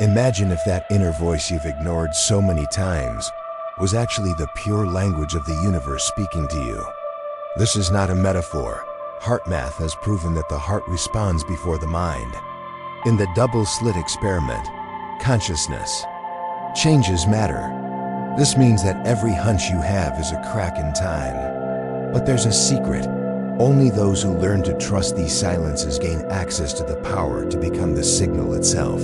Imagine if that inner voice you've ignored so many times was actually the pure language of the universe speaking to you. This is not a metaphor. HeartMath has proven that the heart responds before the mind. In the double-slit experiment, consciousness changes matter. This means that every hunch you have is a crack in time. But there's a secret. Only those who learn to trust these silences gain access to the power to become the signal itself.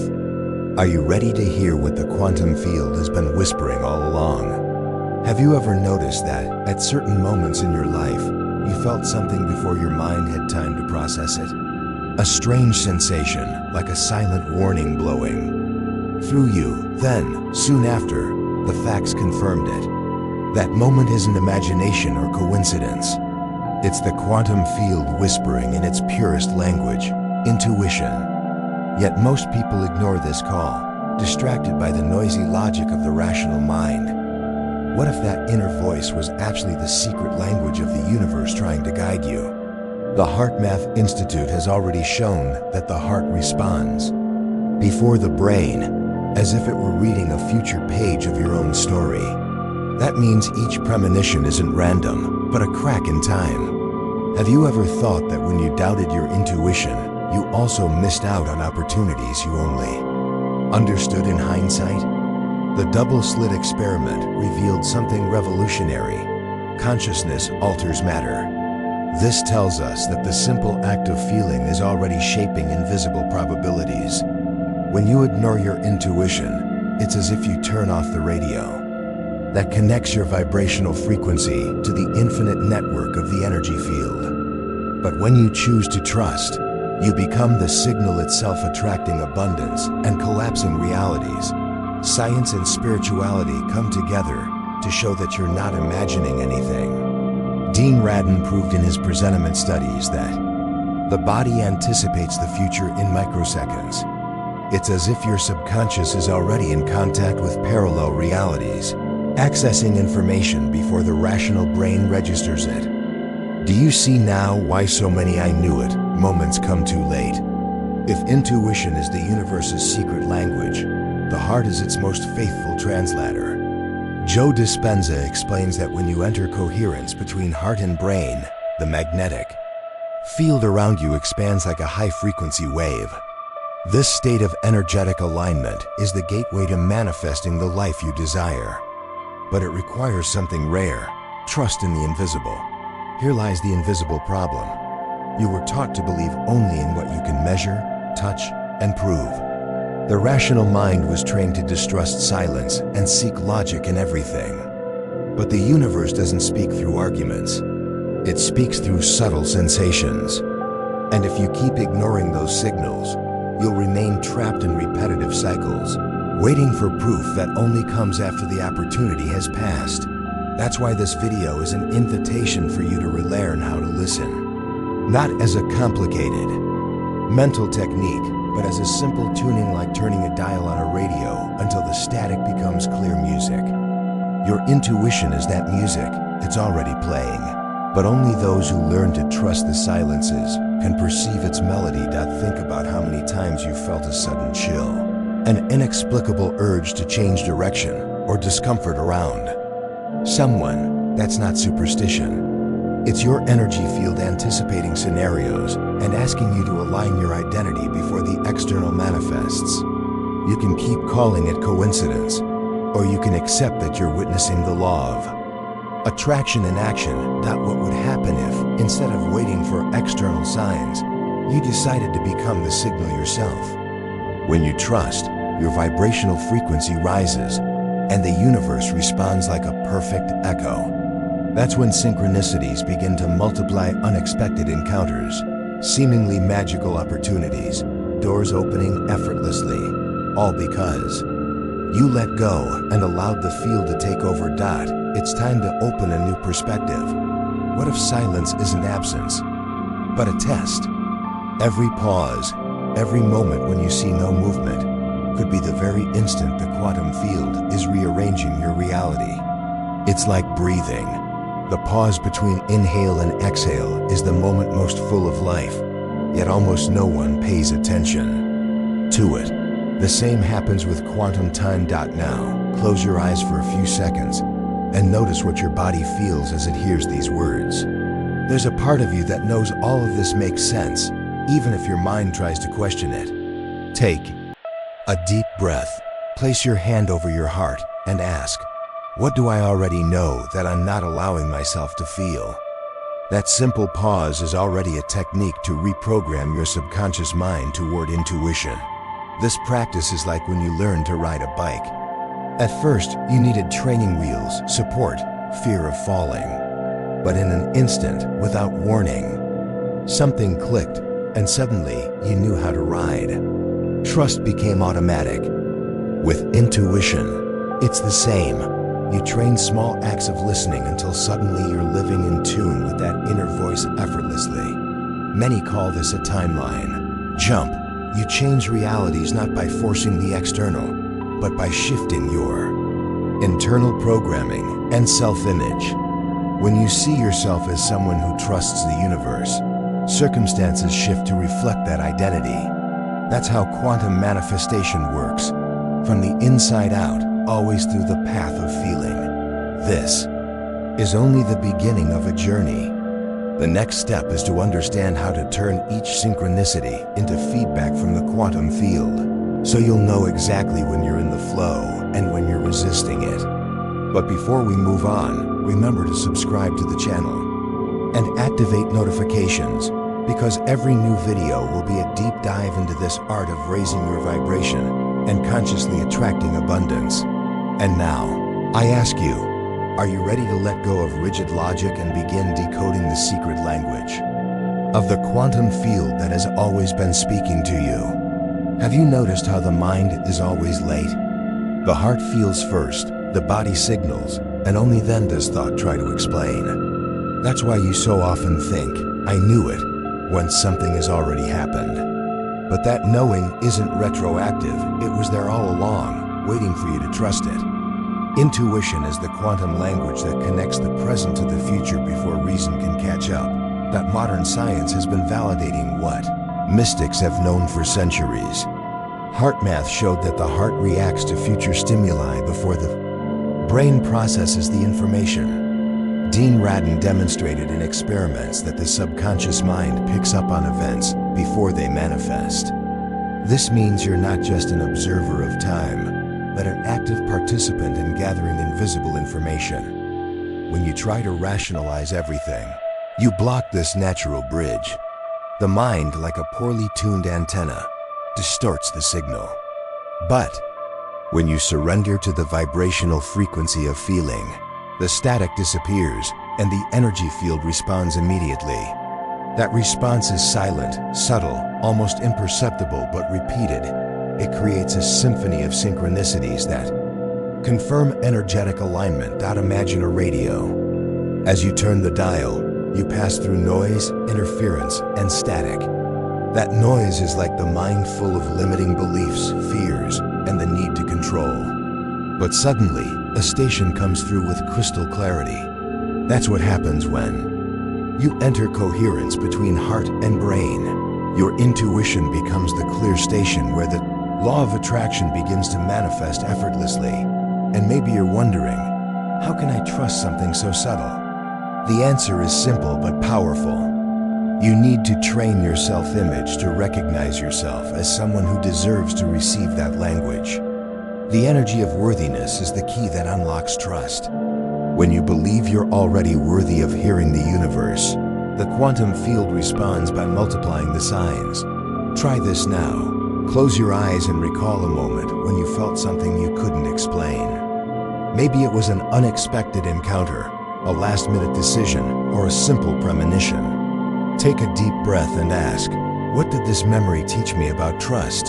Are you ready to hear what the quantum field has been whispering all along? Have you ever noticed that, at certain moments in your life, you felt something before your mind had time to process it? A strange sensation, like a silent warning blowing through you. Then, soon after, the facts confirmed it. That moment isn't imagination or coincidence. It's the quantum field whispering in its purest language, intuition. Yet most people ignore this call, distracted by the noisy logic of the rational mind. What if that inner voice was actually the secret language of the universe trying to guide you? The HeartMath Institute has already shown that the heart responds before the brain, as if it were reading a future page of your own story. That means each premonition isn't random, but a crack in time. Have you ever thought that when you doubted your intuition, you also missed out on opportunities you only understood in hindsight? The double-slit experiment revealed something revolutionary. Consciousness alters matter. This tells us that the simple act of feeling is already shaping invisible probabilities. When you ignore your intuition, it's as if you turn off the radio that connects your vibrational frequency to the infinite network of the energy field. But when you choose to trust, you become the signal itself, attracting abundance and collapsing realities. Science and spirituality come together to show that you're not imagining anything. Dean Radin proved in his presentiment studies that the body anticipates the future in microseconds. It's as if your subconscious is already in contact with parallel realities, accessing information before the rational brain registers it. Do you see now why so many "I knew it" moments come too late? If intuition is the universe's secret language, the heart is its most faithful translator. Joe Dispenza explains that when you enter coherence between heart and brain, the magnetic field around you expands like a high-frequency wave. This state of energetic alignment is the gateway to manifesting the life you desire. But it requires something rare: trust in the invisible. Here lies the invisible problem. You were taught to believe only in what you can measure, touch, and prove. The rational mind was trained to distrust silence and seek logic in everything. But the universe doesn't speak through arguments. It speaks through subtle sensations. And if you keep ignoring those signals, you'll remain trapped in repetitive cycles, waiting for proof that only comes after the opportunity has passed. That's why this video is an invitation for you to relearn how to listen. Not as a complicated mental technique, but as a simple tuning, like turning a dial on a radio until the static becomes clear music. Your intuition is that music. It's already playing. But only those who learn to trust the silences can perceive its melody. Think about how many times you felt a sudden chill, an inexplicable urge to change direction, or discomfort around someone. That's not superstition. It's your energy field anticipating scenarios and asking you to align your identity before the external manifests. You can keep calling it coincidence, or you can accept that you're witnessing the law of attraction in action. What would happen if, instead of waiting for external signs, you decided to become the signal yourself? When you trust, your vibrational frequency rises, and the universe responds like a perfect echo. That's when synchronicities begin to multiply: unexpected encounters, seemingly magical opportunities, doors opening effortlessly, all because you let go and allowed the field to take over. It's time to open a new perspective. What if silence isn't absence, but a test? Every pause, every moment when you see no movement, could be the very instant the quantum field is rearranging your reality. It's like breathing. The pause between inhale and exhale is the moment most full of life, yet almost no one pays attention to it. The same happens with quantum time. Now, close your eyes for a few seconds and notice what your body feels as it hears these words. There's a part of you that knows all of this makes sense, even if your mind tries to question it. Take a deep breath, place your hand over your heart, and ask, what do I already know that I'm not allowing myself to feel? That simple pause is already a technique to reprogram your subconscious mind toward intuition. This practice is like when you learn to ride a bike. At first, you needed training wheels, support, fear of falling. But in an instant, without warning, something clicked, and suddenly you knew how to ride. Trust became automatic. With intuition, it's the same. You train small acts of listening until suddenly you're living in tune with that inner voice effortlessly. Many call this a timeline. Jump. You change realities not by forcing the external, but by shifting your internal programming and self-image. When you see yourself as someone who trusts the universe, circumstances shift to reflect that identity. That's how quantum manifestation works. From the inside out, always through the path of feeling. This is only the beginning of a journey. The next step is to understand how to turn each synchronicity into feedback from the quantum field, so you'll know exactly when you're in the flow and when you're resisting it. But before we move on, remember to subscribe to the channel and activate notifications, because every new video will be a deep dive into this art of raising your vibration and consciously attracting abundance. And now, I ask you, are you ready to let go of rigid logic and begin decoding the secret language of the quantum field that has always been speaking to you? Have you noticed how the mind is always late? The heart feels first, the body signals, and only then does thought try to explain. That's why you so often think, I knew it, when something has already happened. But that knowing isn't retroactive, it was there all along, waiting for you to trust it. Intuition is the quantum language that connects the present to the future before reason can catch up. That modern science has been validating what mystics have known for centuries. HeartMath showed that the heart reacts to future stimuli before the brain processes the information. Radin demonstrated in experiments that the subconscious mind picks up on events before they manifest. This means you're not just an observer of time, but an active participant in gathering invisible information. When you try to rationalize everything, you block this natural bridge. The mind, like a poorly tuned antenna, distorts the signal. But when you surrender to the vibrational frequency of feeling, the static disappears and the energy field responds immediately. That response is silent, subtle, almost imperceptible, but repeated. It creates a symphony of synchronicities that confirm energetic alignment. Imagine a radio. As you turn the dial, you pass through noise, interference, and static. That noise is like the mind full of limiting beliefs, fears, and the need to control. But suddenly, a station comes through with crystal clarity. That's what happens when you enter coherence between heart and brain. Your intuition becomes the clear station where the law of attraction begins to manifest effortlessly. And maybe you're wondering, how can I trust something so subtle? The answer is simple but powerful. You need to train your self-image to recognize yourself as someone who deserves to receive that language. The energy of worthiness is the key that unlocks trust. When you believe you're already worthy of hearing the universe, the quantum field responds by multiplying the signs. Try this now. Close your eyes and recall a moment when you felt something you couldn't explain. Maybe it was an unexpected encounter, a last-minute decision, or a simple premonition. Take a deep breath and ask, what did this memory teach me about trust?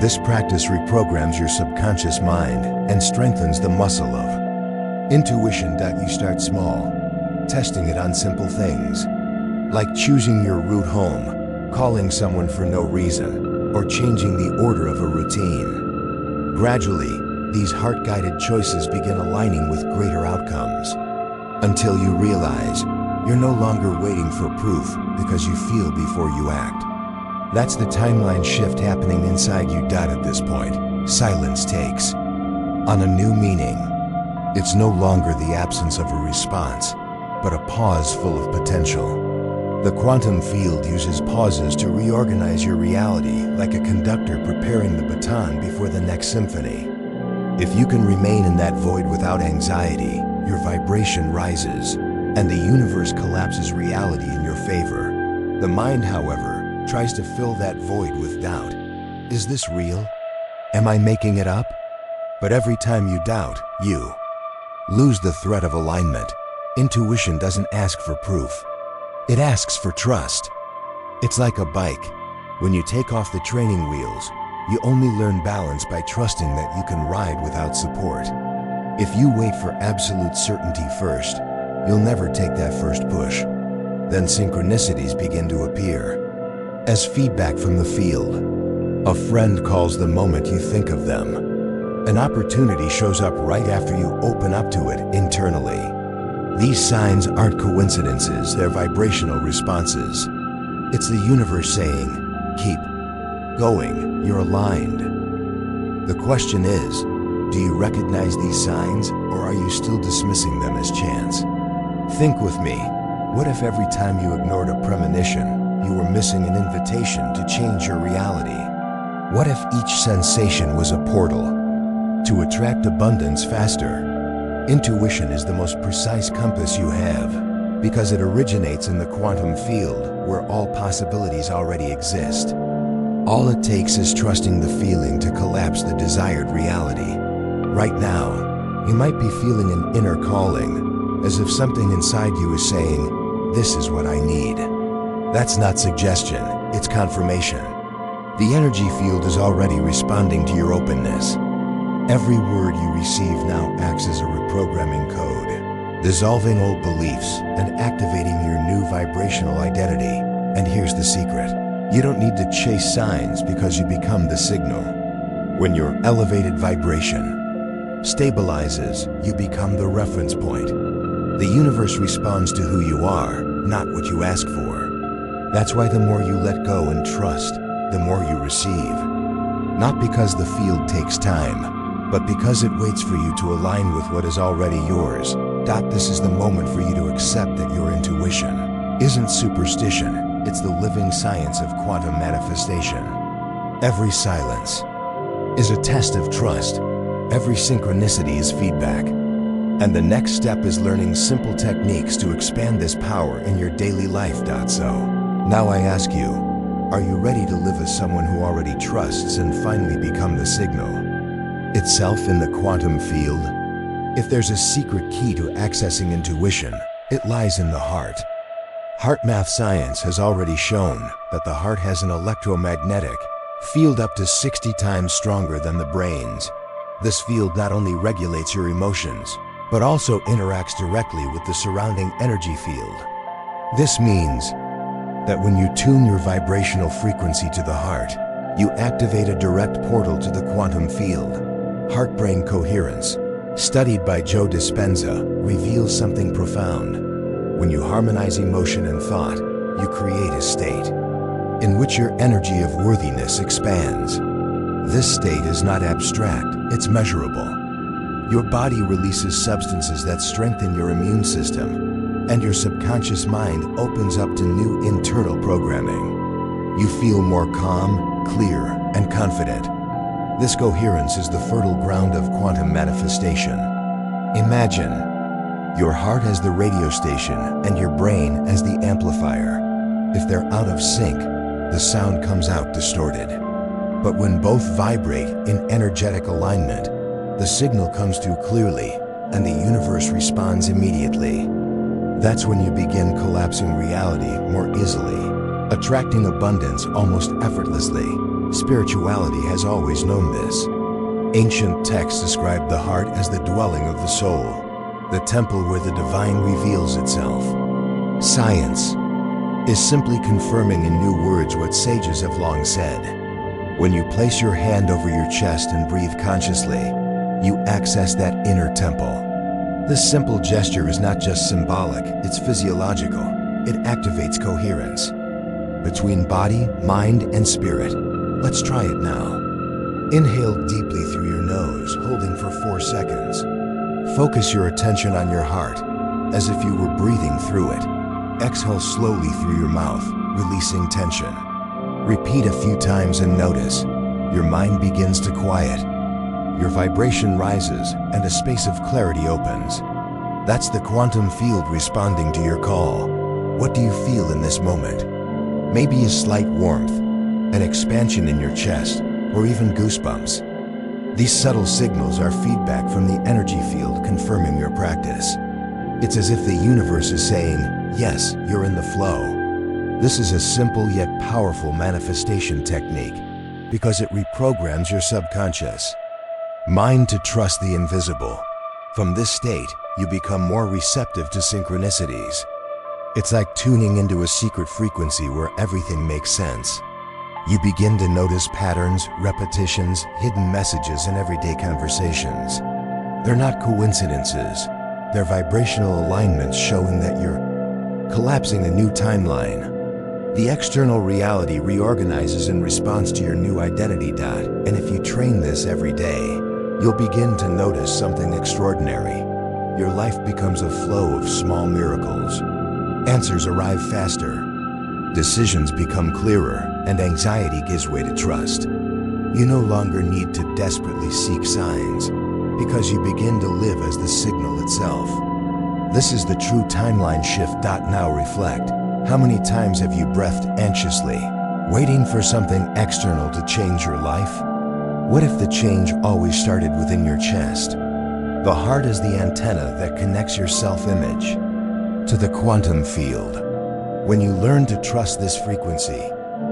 This practice reprograms your subconscious mind and strengthens the muscle of intuition. You start small, testing it on simple things, like choosing your route home, calling someone for no reason, or changing the order of a routine. Gradually, these heart-guided choices begin aligning with greater outcomes, until you realize you're no longer waiting for proof because you feel before you act. That's the timeline shift happening inside you. At this point, silence takes on a new meaning. It's no longer the absence of a response, but a pause full of potential. The quantum field uses pauses to reorganize your reality, like a conductor preparing the baton before the next symphony. If you can remain in that void without anxiety, your vibration rises, and the universe collapses reality in your favor. The mind, however, tries to fill that void with doubt. Is this real? Am I making it up? But every time you doubt, you lose the thread of alignment. Intuition doesn't ask for proof. It asks for trust. It's like a bike. When you take off the training wheels, you only learn balance by trusting that you can ride without support. If you wait for absolute certainty first, you'll never take that first push. Then synchronicities begin to appear as feedback from the field. A friend calls the moment you think of them. An opportunity shows up right after you open up to it internally. These signs aren't coincidences, they're vibrational responses. It's the universe saying, keep going, you're aligned. The question is, do you recognize these signs, or are you still dismissing them as chance? Think with me, what if every time you ignored a premonition, you were missing an invitation to change your reality? What if each sensation was a portal to attract abundance faster? Intuition is the most precise compass you have, because it originates in the quantum field where all possibilities already exist. All it takes is trusting the feeling to collapse the desired reality. Right now, you might be feeling an inner calling, as if something inside you is saying, "This is what I need." That's not suggestion, it's confirmation. The energy field is already responding to your openness. Every word you receive now acts as a reprogramming code, dissolving old beliefs and activating your new vibrational identity. And here's the secret. You don't need to chase signs because you become the signal. When your elevated vibration stabilizes, you become the reference point. The universe responds to who you are, not what you ask for. That's why the more you let go and trust, the more you receive. Not because the field takes time, but because it waits for you to align with what is already yours. This is the moment for you to accept that your intuition isn't superstition, it's the living science of quantum manifestation. Every silence is a test of trust. Every synchronicity is feedback. And the next step is learning simple techniques to expand this power in your daily life. So, now I ask you, are you ready to live as someone who already trusts and finally become the signal itself in the quantum field? If there's a secret key to accessing intuition, it lies in the heart. HeartMath science has already shown that the heart has an electromagnetic field up to 60 times stronger than the brain's. This field not only regulates your emotions, but also interacts directly with the surrounding energy field. This means that when you tune your vibrational frequency to the heart, you activate a direct portal to the quantum field. Heart-brain coherence, studied by Joe Dispenza, reveals something profound. When you harmonize emotion and thought, you create a state in which your energy of worthiness expands. This state is not abstract, it's measurable. Your body releases substances that strengthen your immune system, and your subconscious mind opens up to new internal programming. You feel more calm, clear, and confident. This coherence is the fertile ground of quantum manifestation. Imagine your heart as the radio station and your brain as the amplifier. If they're out of sync, the sound comes out distorted. But when both vibrate in energetic alignment, the signal comes through clearly, and the universe responds immediately. That's when you begin collapsing reality more easily, attracting abundance almost effortlessly. Spirituality has always known this. Ancient texts describe the heart as the dwelling of the soul, the temple where the divine reveals itself. Science is simply confirming in new words what sages have long said. When you place your hand over your chest and breathe consciously, you access that inner temple. This simple gesture is not just symbolic, it's physiological. It activates coherence. between body, mind, and spirit. Let's try it now. Inhale deeply through your nose, holding for 4 seconds. Focus your attention on your heart, as if you were breathing through it. Exhale slowly through your mouth, releasing tension. Repeat a few times and notice, your mind begins to quiet. Your vibration rises and a space of clarity opens. That's the quantum field responding to your call. What do you feel in this moment? Maybe a slight warmth, an expansion in your chest, or even goosebumps. These subtle signals are feedback from the energy field confirming your practice. It's as if the universe is saying, yes, you're in the flow. This is a simple yet powerful manifestation technique because it reprograms your subconscious mind to trust the invisible. From this state, you become more receptive to synchronicities. It's like tuning into a secret frequency where everything makes sense. You begin to notice patterns, repetitions, hidden messages in everyday conversations. They're not coincidences. They're vibrational alignments showing that you're collapsing a new timeline. The external reality reorganizes in response to your new identity. And if you train this every day, you'll begin to notice something extraordinary. Your life becomes a flow of small miracles. Answers arrive faster. Decisions become clearer, and anxiety gives way to trust. You no longer need to desperately seek signs, because you begin to live as the signal itself. This is the true timeline shift. Now reflect. How many times have you breathed anxiously, waiting for something external to change your life? What if the change always started within your chest? The heart is the antenna that connects your self-image to the quantum field. When you learn to trust this frequency,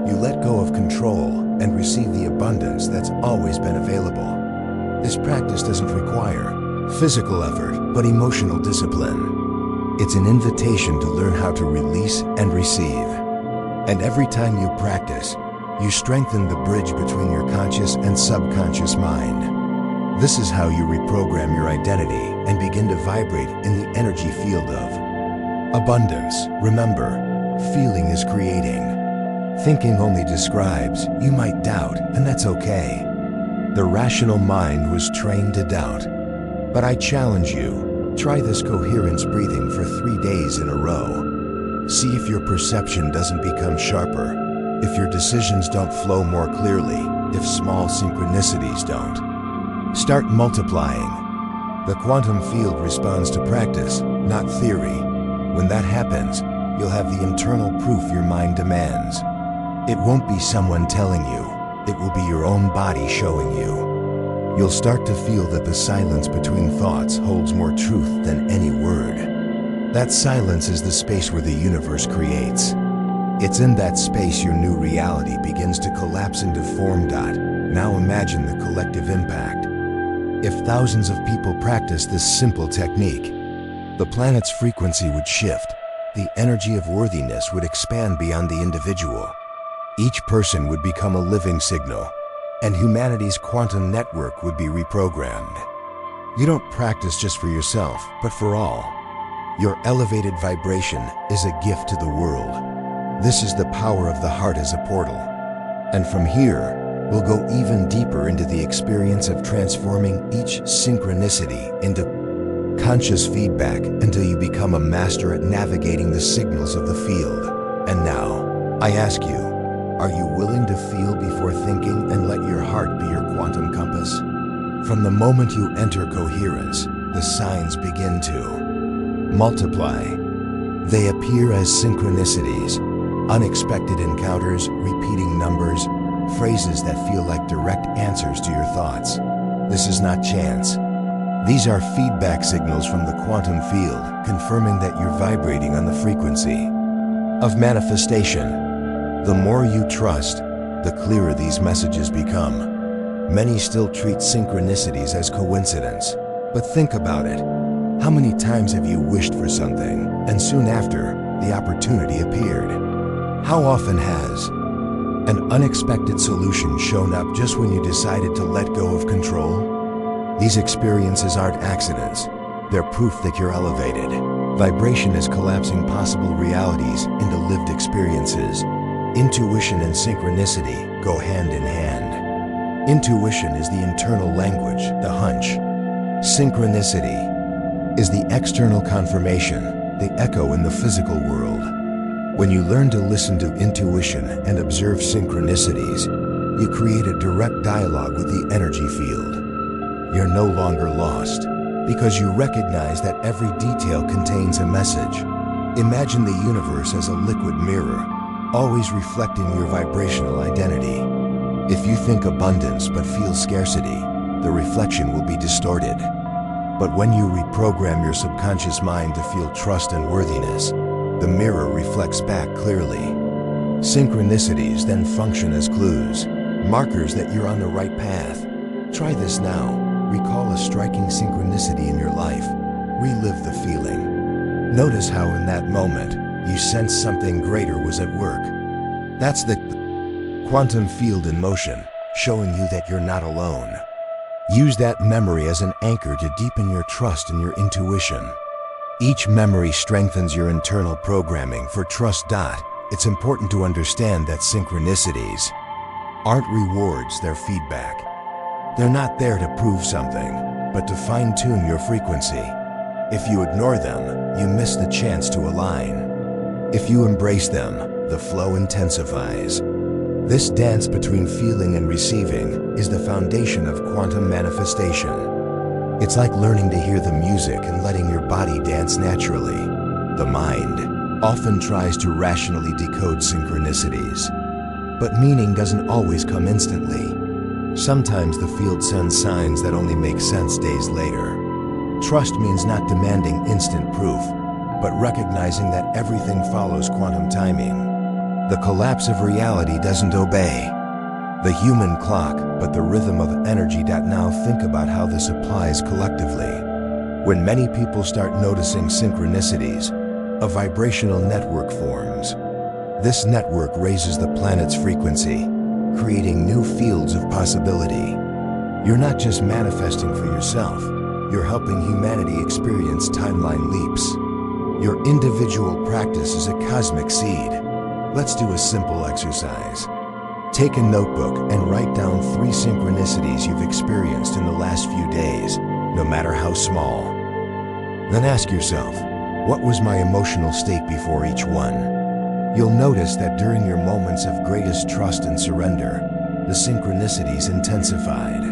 you let go of control and receive the abundance that's always been available. This practice doesn't require physical effort, but emotional discipline. It's an invitation to learn how to release and receive. And every time you practice, you strengthen the bridge between your conscious and subconscious mind. This is how you reprogram your identity and begin to vibrate in the energy field of abundance. Remember, feeling is creating. Thinking only describes. You might doubt, and that's okay. The rational mind was trained to doubt. But I challenge you, try this coherence breathing for 3 days in a row. See if your perception doesn't become sharper, if your decisions don't flow more clearly, if small synchronicities don't. Start multiplying. The quantum field responds to practice, not theory. When that happens, you'll have the internal proof your mind demands. It won't be someone telling you, it will be your own body showing you. You'll start to feel that the silence between thoughts holds more truth than any word. That silence is the space where the universe creates. It's in that space your new reality begins to collapse into form. Now imagine the collective impact. If thousands of people practice this simple technique, the planet's frequency would shift. The energy of worthiness would expand beyond the individual. Each person would become a living signal, and humanity's quantum network would be reprogrammed. You don't practice just for yourself, but for all. Your elevated vibration is a gift to the world. This is the power of the heart as a portal. And from here, we'll go even deeper into the experience of transforming each synchronicity into conscious feedback until you become a master at navigating the signals of the field. And now, I ask you, are you willing to feel before thinking and let your heart be your quantum compass? From the moment you enter coherence, the signs begin to multiply. They appear as synchronicities, unexpected encounters, repeating numbers, phrases that feel like direct answers to your thoughts. This is not chance. These are feedback signals from the quantum field, confirming that you're vibrating on the frequency of manifestation. The more you trust, the clearer these messages become. Many still treat synchronicities as coincidence, but think about it. How many times have you wished for something, and soon after, the opportunity appeared? How often has an unexpected solution shown up just when you decided to let go of control? These experiences aren't accidents. They're proof that you're elevated. Vibration is collapsing possible realities into lived experiences. Intuition and synchronicity go hand in hand. Intuition is the internal language, the hunch. Synchronicity is the external confirmation, the echo in the physical world. When you learn to listen to intuition and observe synchronicities, you create a direct dialogue with the energy field. You're no longer lost because you recognize that every detail contains a message. Imagine the universe as a liquid mirror, always reflecting your vibrational identity. If you think abundance but feel scarcity, the reflection will be distorted. But when you reprogram your subconscious mind to feel trust and worthiness, the mirror reflects back clearly. Synchronicities then function as clues, markers that you're on the right path. Try this now. Recall a striking synchronicity in your life. Relive the feeling. Notice how in that moment, you sensed something greater was at work. That's the quantum field in motion, showing you that you're not alone. Use that memory as an anchor to deepen your trust in your intuition. Each memory strengthens your internal programming for trust. It's important to understand that synchronicities aren't rewards, they're feedback. They're not there to prove something, but to fine-tune your frequency. If you ignore them, you miss the chance to align. If you embrace them, the flow intensifies. This dance between feeling and receiving is the foundation of quantum manifestation. It's like learning to hear the music and letting your body dance naturally. The mind often tries to rationally decode synchronicities, but meaning doesn't always come instantly. Sometimes the field sends signs that only make sense days later. Trust means not demanding instant proof, but recognizing that everything follows quantum timing. The collapse of reality doesn't obey the human clock, but the rhythm of energy. Now think about how this applies collectively. When many people start noticing synchronicities, a vibrational network forms. This network raises the planet's frequency, creating new fields of possibility. You're not just manifesting for yourself, you're helping humanity experience timeline leaps. Your individual practice is a cosmic seed. Let's do a simple exercise. Take a notebook and write down 3 synchronicities you've experienced in the last few days, no matter how small. Then ask yourself, what was my emotional state before each one? You'll notice that during your moments of greatest trust and surrender, the synchronicities intensified.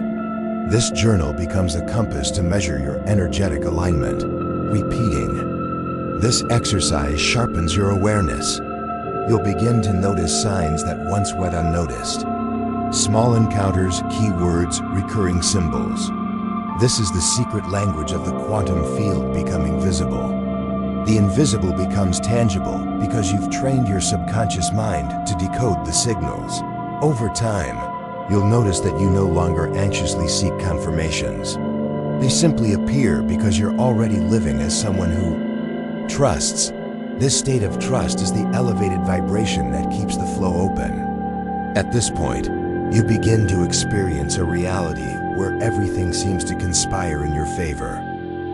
This journal becomes a compass to measure your energetic alignment. Repeating this exercise sharpens your awareness. You'll begin to notice signs that once went unnoticed. Small encounters, keywords, recurring symbols. This is the secret language of the quantum field becoming visible. The invisible becomes tangible because you've trained your subconscious mind to decode the signals. Over time, you'll notice that you no longer anxiously seek confirmations. They simply appear because you're already living as someone who trusts. This state of trust is the elevated vibration that keeps the flow open. At this point, you begin to experience a reality where everything seems to conspire in your favor.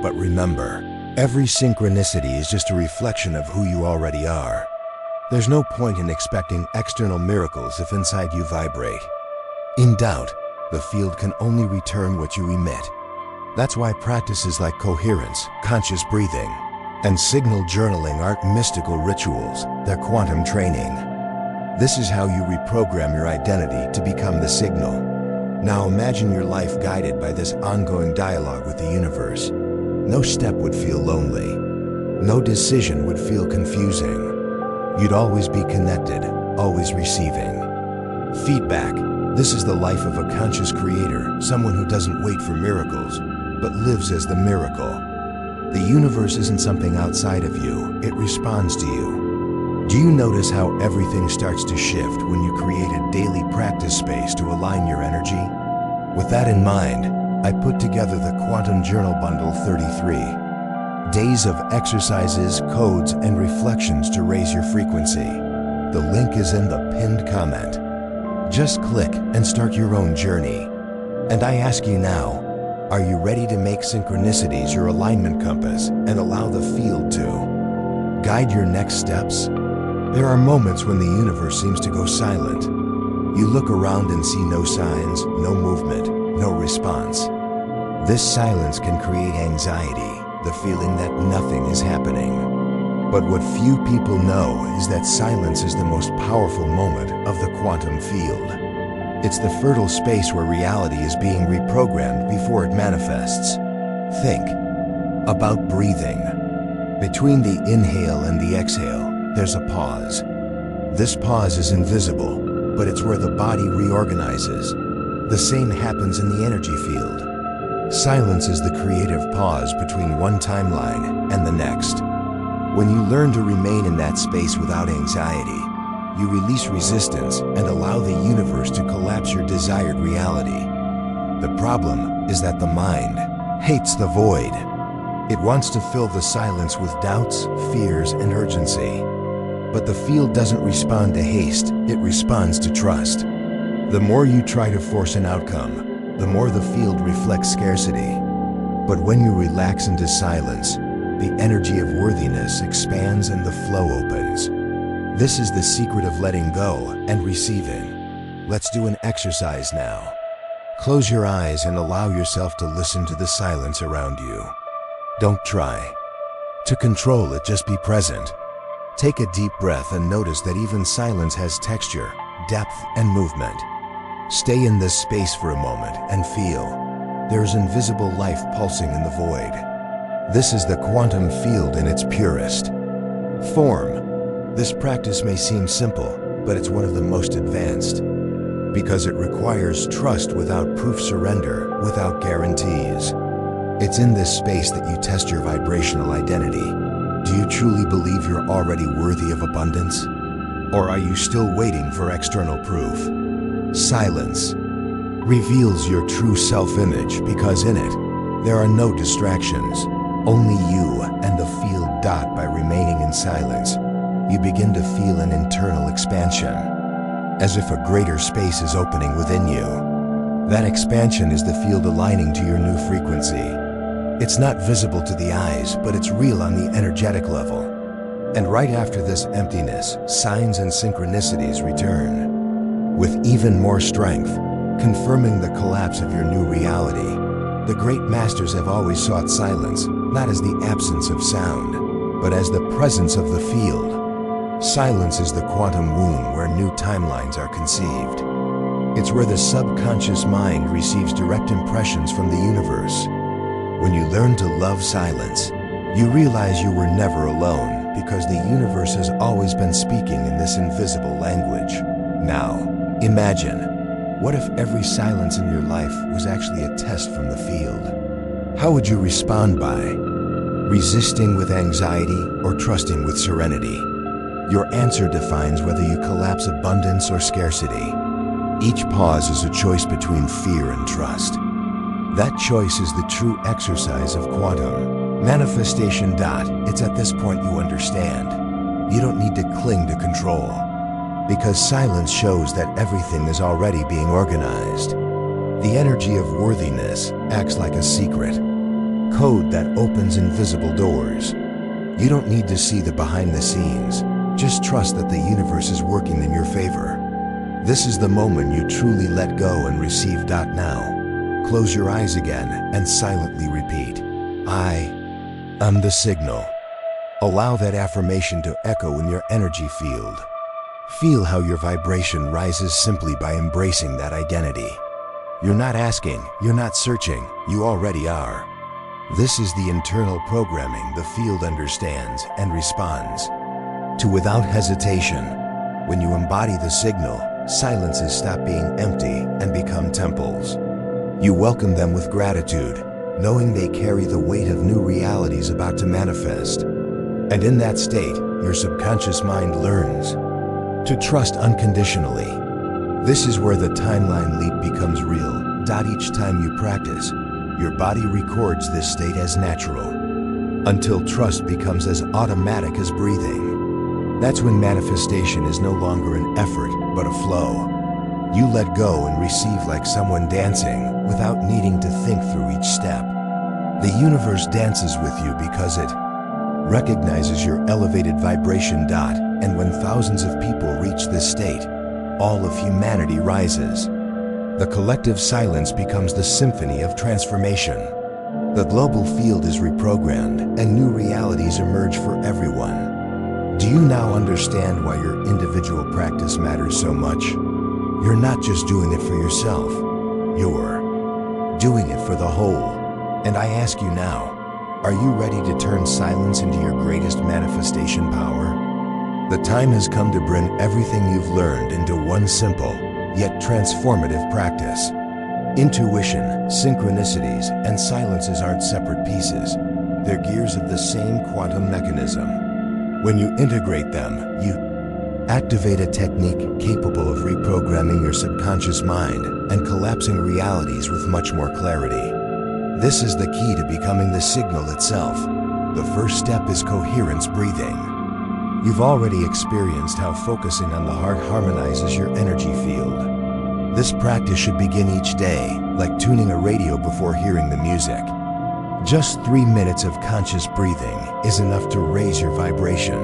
But remember, every synchronicity is just a reflection of who you already are. There's no point in expecting external miracles if inside you vibrate. In doubt, the field can only return what you emit. That's why practices like coherence, conscious breathing, and signal journaling aren't mystical rituals, they're quantum training. This is how you reprogram your identity to become the signal. Now imagine your life guided by this ongoing dialogue with the universe. No step would feel lonely. No decision would feel confusing. You'd always be connected, always receiving. Feedback. This is the life of a conscious creator, someone who doesn't wait for miracles, but lives as the miracle. The universe isn't something outside of you, it responds to you. Do you notice how everything starts to shift when you create a daily practice space to align your energy? With that in mind, I put together the Quantum Journal Bundle 33. Days of exercises, codes, and reflections to raise your frequency. The link is in the pinned comment. Just click and start your own journey. And I ask you now, are you ready to make synchronicities your alignment compass and allow the field to guide your next steps? There are moments when the universe seems to go silent. You look around and see no signs, no movement, no response. This silence can create anxiety, the feeling that nothing is happening. But what few people know is that silence is the most powerful moment of the quantum field. It's the fertile space where reality is being reprogrammed before it manifests. Think about breathing. Between the inhale and the exhale, there's a pause. This pause is invisible, but it's where the body reorganizes. The same happens in the energy field. Silence is the creative pause between one timeline and the next. When you learn to remain in that space without anxiety, you release resistance and allow the universe to collapse your desired reality. The problem is that the mind hates the void. It wants to fill the silence with doubts, fears, and urgency. But the field doesn't respond to haste, it responds to trust. The more you try to force an outcome, the more the field reflects scarcity. But when you relax into silence, the energy of worthiness expands and the flow opens. This is the secret of letting go and receiving. Let's do an exercise now. Close your eyes and allow yourself to listen to the silence around you. Don't try to control it, just be present. Take a deep breath and notice that even silence has texture, depth, and movement. Stay in this space for a moment and feel. There's invisible life pulsing in the void. This is the quantum field in its purest form. This practice may seem simple, but it's one of the most advanced, because it requires trust without proof, surrender without guarantees. It's in this space that you test your vibrational identity. Do you truly believe you're already worthy of abundance? Or are you still waiting for external proof? Silence reveals your true self-image because in it, there are no distractions. Only you and the field. By remaining in silence, you begin to feel an internal expansion, as if a greater space is opening within you. That expansion is the field aligning to your new frequency. It's not visible to the eyes, but it's real on the energetic level. And right after this emptiness, signs and synchronicities return, with even more strength, confirming the collapse of your new reality. The great masters have always sought silence, not as the absence of sound, but as the presence of the field. Silence is the quantum womb where new timelines are conceived. It's where the subconscious mind receives direct impressions from the universe. When you learn to love silence, you realize you were never alone because the universe has always been speaking in this invisible language. Now, imagine, what if every silence in your life was actually a test from the field? How would you respond by resisting with anxiety or trusting with serenity? Your answer defines whether you collapse abundance or scarcity. Each pause is a choice between fear and trust. That choice is the true exercise of quantum manifestation. It's at this point you understand. You don't need to cling to control, because silence shows that everything is already being organized. The energy of worthiness acts like a secret code that opens invisible doors. You don't need to see the behind the scenes. Just trust that the universe is working in your favor. This is the moment you truly let go and receive. Now, close your eyes again and silently repeat, I am the signal. Allow that affirmation to echo in your energy field. Feel how your vibration rises simply by embracing that identity. You're not asking, you're not searching, you already are. This is the internal programming the field understands and responds to without hesitation. When you embody the signal, silences stop being empty and become temples. You welcome them with gratitude, knowing they carry the weight of new realities about to manifest. And in that state, your subconscious mind learns to trust unconditionally. This is where the timeline leap becomes real. Each time you practice, your body records this state as natural, until trust becomes as automatic as breathing. That's when manifestation is no longer an effort, but a flow. You let go and receive like someone dancing, without needing to think through each step. The universe dances with you because it recognizes your elevated vibration. And when thousands of people reach this state, all of humanity rises. The collective silence becomes the symphony of transformation. The global field is reprogrammed and new realities emerge for everyone. Do you now understand why your individual practice matters so much? You're not just doing it for yourself. You're doing it for the whole. And I ask you now, are you ready to turn silence into your greatest manifestation power? The time has come to bring everything you've learned into one simple, yet transformative practice. Intuition, synchronicities, and silences aren't separate pieces. They're gears of the same quantum mechanism. When you integrate them, you activate a technique capable of reprogramming your subconscious mind and collapsing realities with much more clarity. This is the key to becoming the signal itself. The first step is coherence breathing. You've already experienced how focusing on the heart harmonizes your energy field. This practice should begin each day, like tuning a radio before hearing the music. Just 3 minutes of conscious breathing is enough to raise your vibration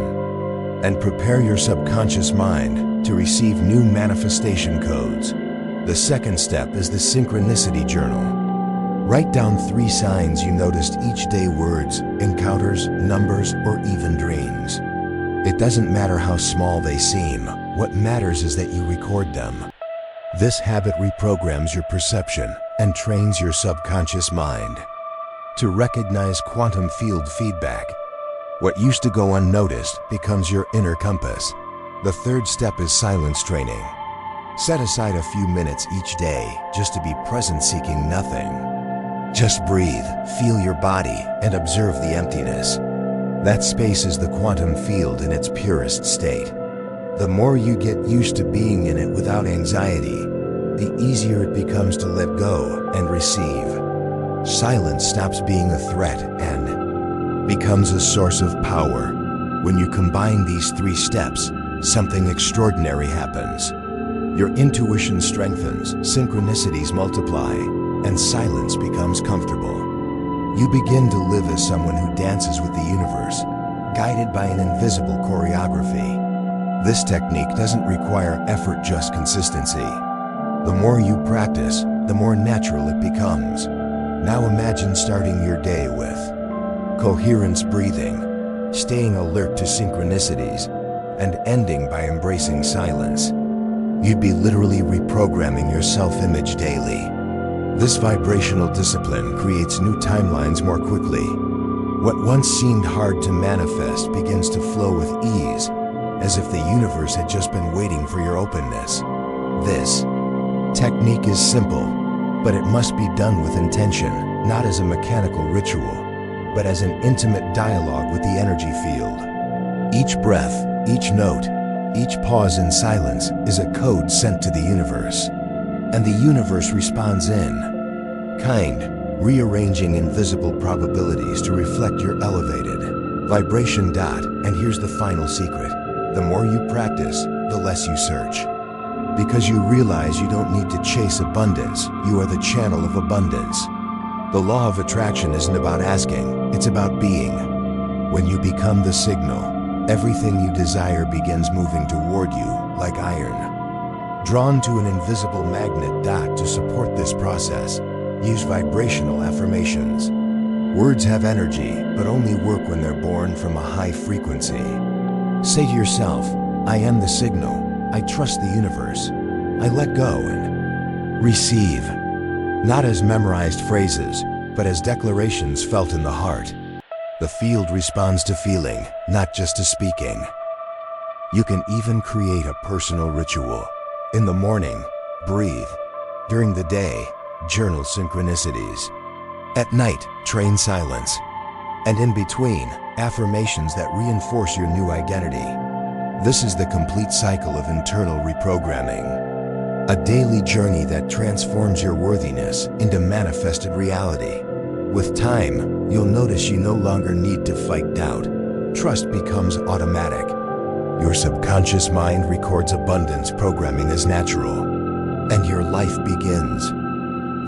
and prepare your subconscious mind to receive new manifestation codes. The second step is the synchronicity journal. Write down 3 signs you noticed each day: words, encounters, numbers, or even dreams. It doesn't matter how small they seem. What matters is that you record them. This habit reprograms your perception and trains your subconscious mind to recognize quantum field feedback. What used to go unnoticed becomes your inner compass. The third step is silence training. Set aside a few minutes each day just to be present, seeking nothing. Just breathe, feel your body, and observe the emptiness. That space is the quantum field in its purest state. The more you get used to being in it without anxiety, the easier it becomes to let go and receive. Silence stops being a threat and becomes a source of power. When you combine these 3 steps, something extraordinary happens. Your intuition strengthens, synchronicities multiply, and silence becomes comfortable. You begin to live as someone who dances with the universe, guided by an invisible choreography. This technique doesn't require effort, just consistency. The more you practice, the more natural it becomes. Now imagine starting your day with coherence breathing, staying alert to synchronicities, and ending by embracing silence. You'd be literally reprogramming your self-image daily. This vibrational discipline creates new timelines more quickly. What once seemed hard to manifest begins to flow with ease, as if the universe had just been waiting for your openness. This technique is simple, but it must be done with intention, not as a mechanical ritual, but as an intimate dialogue with the energy field. Each breath, each note, each pause in silence is a code sent to the universe. And the universe responds in kind, rearranging invisible probabilities to reflect your elevated vibration. And here's the final secret. The more you practice, the less you search. Because you realize you don't need to chase abundance, you are the channel of abundance. The law of attraction isn't about asking, it's about being. When you become the signal, everything you desire begins moving toward you like iron drawn to an invisible magnet. To support this process, use vibrational affirmations. Words have energy, but only work when they're born from a high frequency. Say to yourself, I am the signal, I trust the universe, I let go and receive. Not as memorized phrases, but as declarations felt in the heart. The field responds to feeling, not just to speaking. You can even create a personal ritual. In the morning, breathe. During the day, journal synchronicities. At night, train silence. And in between, affirmations that reinforce your new identity. This is the complete cycle of internal reprogramming. A daily journey that transforms your worthiness into manifested reality. With time, you'll notice you no longer need to fight doubt. Trust becomes automatic. Your subconscious mind records abundance programming as natural, and your life begins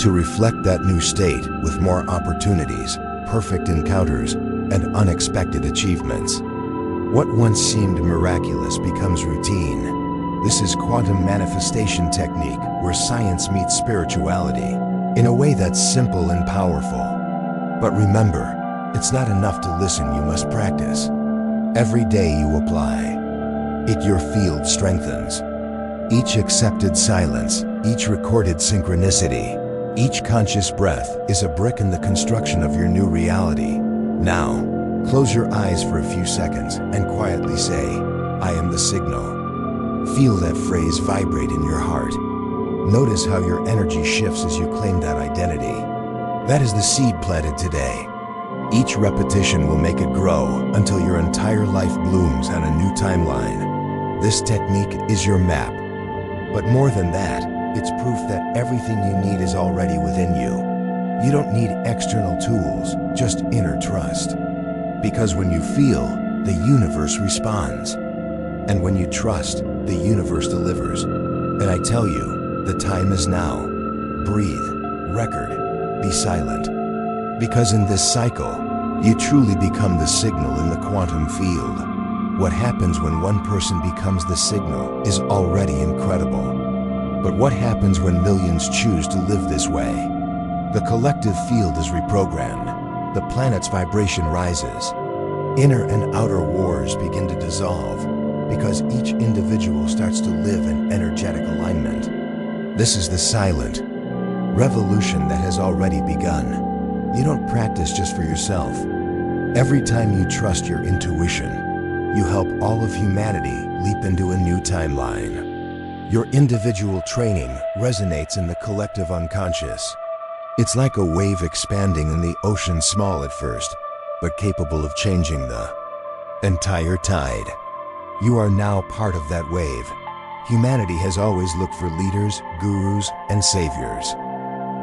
to reflect that new state with more opportunities, perfect encounters, and unexpected achievements. What once seemed miraculous becomes routine. This is quantum manifestation technique where science meets spirituality in a way that's simple and powerful. But remember, it's not enough to listen, you must practice. Every day you apply it, your field strengthens. Each accepted silence, each recorded synchronicity, each conscious breath is a brick in the construction of your new reality. Now, close your eyes for a few seconds and quietly say, I am the signal. Feel that phrase vibrate in your heart. Notice how your energy shifts as you claim that identity. That is the seed planted today. Each repetition will make it grow until your entire life blooms on a new timeline. This technique is your map. But more than that, it's proof that everything you need is already within you. You don't need external tools, just inner trust. Because when you feel, the universe responds. And when you trust, the universe delivers. And I tell you, the time is now. Breathe, record, be silent. Because in this cycle, you truly become the signal in the quantum field. What happens when one person becomes the signal is already incredible. But what happens when millions choose to live this way? The collective field is reprogrammed. The planet's vibration rises. Inner and outer wars begin to dissolve because each individual starts to live in energetic alignment. This is the silent revolution that has already begun. You don't practice just for yourself. Every time you trust your intuition, you help all of humanity leap into a new timeline. Your individual training resonates in the collective unconscious. It's like a wave expanding in the ocean, small at first, but capable of changing the entire tide. You are now part of that wave. Humanity has always looked for leaders, gurus, and saviors.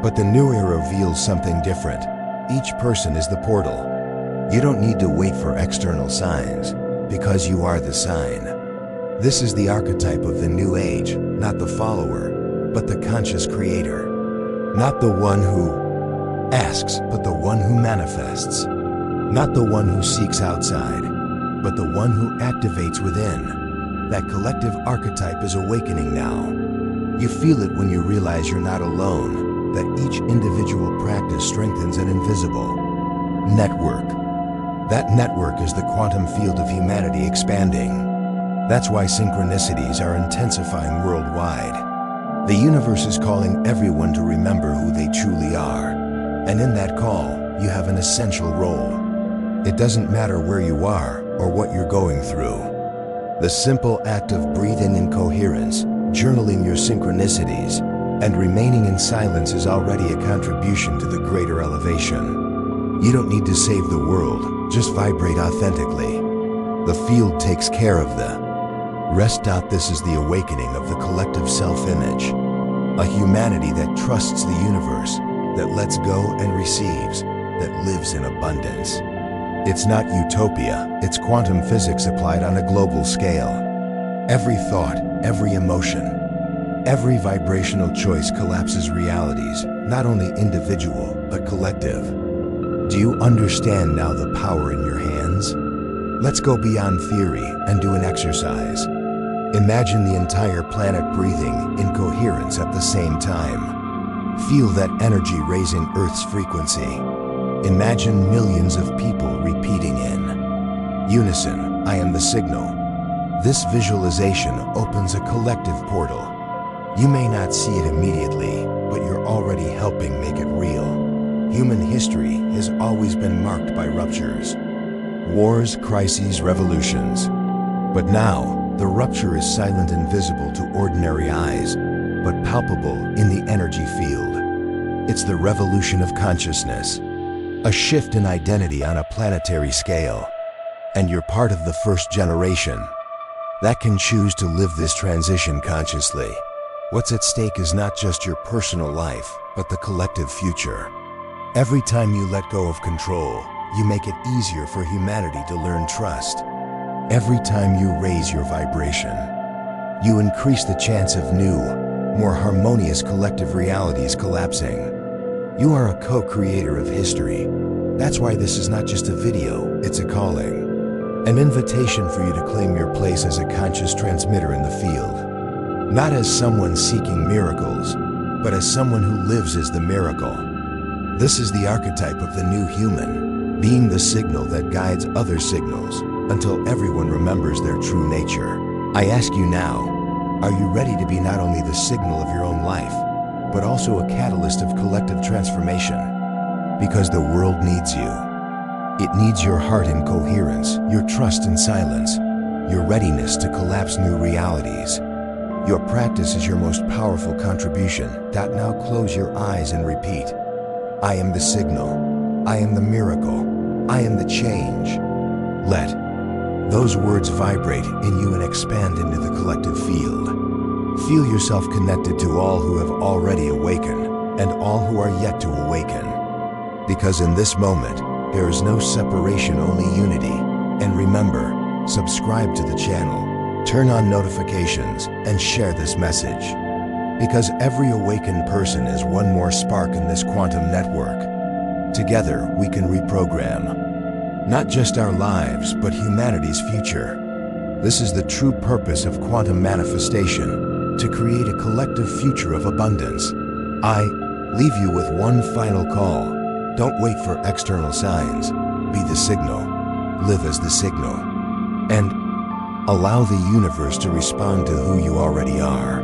But the new era reveals something different. Each person is the portal. You don't need to wait for external signs, because you are the sign. This is the archetype of the new age, not the follower, but the conscious creator. Not the one who asks, but the one who manifests. Not the one who seeks outside, but the one who activates within. That collective archetype is awakening now. You feel it when you realize you're not alone, that each individual practice strengthens an invisible network. That network is the quantum field of humanity expanding. That's why synchronicities are intensifying worldwide. The universe is calling everyone to remember who they truly are. And in that call, you have an essential role. It doesn't matter where you are or what you're going through. The simple act of breathing in coherence, journaling your synchronicities, and remaining in silence is already a contribution to the greater elevation. You don't need to save the world, just vibrate authentically. The field takes care of the rest. This is the awakening of the collective self-image. A humanity that trusts the universe, that lets go and receives, that lives in abundance. It's not utopia, it's quantum physics applied on a global scale. Every thought, every emotion, every vibrational choice collapses realities, not only individual, but collective. Do you understand now the power in your hands? Let's go beyond theory and do an exercise. Imagine the entire planet breathing in coherence at the same time. Feel that energy raising Earth's frequency. Imagine millions of people repeating in unison, I am the signal. This visualization opens a collective portal. You may not see it immediately, but you're already helping make it real. Human history has always been marked by ruptures. Wars, crises, revolutions. But now, the rupture is silent and visible to ordinary eyes, but palpable in the energy field. It's the revolution of consciousness. A shift in identity on a planetary scale. And you're part of the first generation that can choose to live this transition consciously. What's at stake is not just your personal life, but the collective future. Every time you let go of control, you make it easier for humanity to learn trust. Every time you raise your vibration, you increase the chance of new, more harmonious collective realities collapsing. You are a co-creator of history. That's why this is not just a video, it's a calling. An invitation for you to claim your place as a conscious transmitter in the field. Not as someone seeking miracles, but as someone who lives as the miracle. This is the archetype of the new human, being the signal that guides other signals until everyone remembers their true nature. I ask you now, are you ready to be not only the signal of your own life, but also a catalyst of collective transformation? Because the world needs you. It needs your heart in coherence, your trust in silence, your readiness to collapse new realities. Your practice is your most powerful contribution. Now close your eyes and repeat. I am the signal. I am the miracle. I am the change. Let those words vibrate in you and expand into the collective field. Feel yourself connected to all who have already awakened and all who are yet to awaken. Because in this moment, there is no separation, only unity. And remember, subscribe to the channel. Turn on notifications and share this message. Because every awakened person is one more spark in this quantum network. Together, we can reprogram not just our lives, but humanity's future. This is the true purpose of quantum manifestation, to create a collective future of abundance. I leave you with one final call. Don't wait for external signs. Be the signal. Live as the signal. And allow the universe to respond to who you already are.